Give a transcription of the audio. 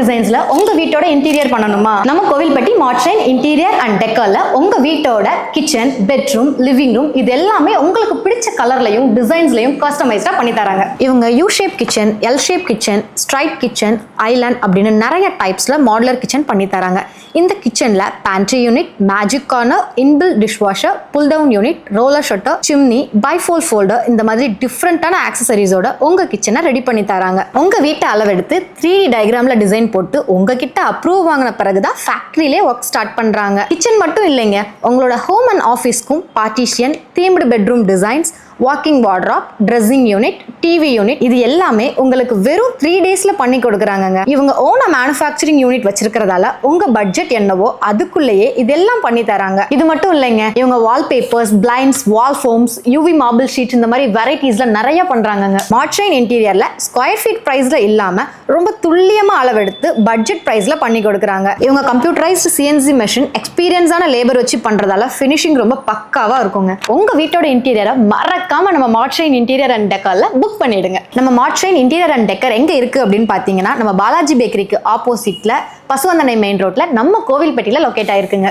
டிசைன்ஸ்ல உங்க வீட்டோட இன்டீரியர் பண்ணணுமா? நம்ம கோவில்பட்டி மார்ட்ஷைன் இன்டீரியர் அண்ட் டெக்கர்ல உங்க வீட்டோட கிச்சன், பெட்ரூம், லிவிங் ரூம் இது எல்லாமே உங்களுக்கு பிடிச்ச கலர்லயும் டிசைன்ஸ்லயும் கஸ்டமைஸ்டா பண்ணி தராங்க. இவங்க U shape kitchen, L shape kitchen, straight kitchen, island அப்படின்னு நிறைய டைப்ஸ்ல மாடுலர் கிச்சன் பண்ணி தராங்க. இந்த கிச்சன்ல pantry unit, magic corner, inbuilt dishwasher, pull down unit, roller shutter, chimney, bifold folder இந்த மாதிரி டிஃப்ரெண்டான ஆக்சசரிஸோட உங்க கிச்சனை ரெடி பண்ணி தராங்க. உங்க வீட்டை அளவெடுத்து 3D டயக்ராம்ல டிசைன் போட்டு உங்ககிட்ட அப்ரூவ் வாங்கின பிறகுதான் ஃபேக்டரியிலே ஒர்க் ஸ்டார்ட் பண்றாங்க. கிச்சன் மட்டும் இல்லைங்க, உங்களோட ஹோம் அண்ட் ஆஃபீஸ்க்கும் partition, themed bedroom designs, walking wardrobe, dressing unit, TV unit இது எல்லாமே உங்களுக்கு வெறும் 3 டேஸ்ல பண்ணி கொடுக்குறாங்க. இவங்க ஓனா மேனுஃபேக்சரிங் யூனிட் வச்சிருக்கிறதால உங்க பட்ஜெட் என்னவோ அதுக்குள்ளேயே இதெல்லாம் பண்ணி தராங்க. இது மட்டும் இல்லைங்க, இவங்க வால் பேப்பர்ஸ், பிளைண்ட்ஸ், வால் ஃபோம்ஸ், யூவி மார்பிள் ஷீட் இந்த மாதிரி வெரைட்டிஸ்ல நிறைய பண்றாங்க. மார்ட்ஷைன் இன்டீரியர்ல ஸ்கொயர் ஃபீட் பிரைஸ்ல இல்லாம ரொம்ப துல்லியமா அளவெடுத்து பட்ஜெட் பிரைஸ்ல பண்ணி கொடுக்குறாங்க. இவங்க கம்ப்யூட்டரைஸ்டு சிஎன்சி மெஷின், எக்ஸ்பீரியன்ஸான லேபர் வச்சு பண்றதால ஃபினிஷிங் ரொம்ப பக்காவா இருக்குங்க. உங்க வீட்டோட இன்டீரியரை மறக்காம நம்ம மார்ட்ஷைன் இன்டீரியர் அண்ட் டெக்கர்ல புக் பண்ணிடுங்க. நம்ம மார்ட்ஷைன் இன்டீரியர் அண்ட் டெக்கர் எங்க இருக்கு அப்படின்னு பாத்தீங்கன்னா, நம்ம பாலாஜி பேக்கரிக்கு ஆப்போசிட்ல பசுவந்தனை மெயின் ரோட்ல நம்ம கோவில்பட்டியில லொகேட் ஆயிருக்குங்க.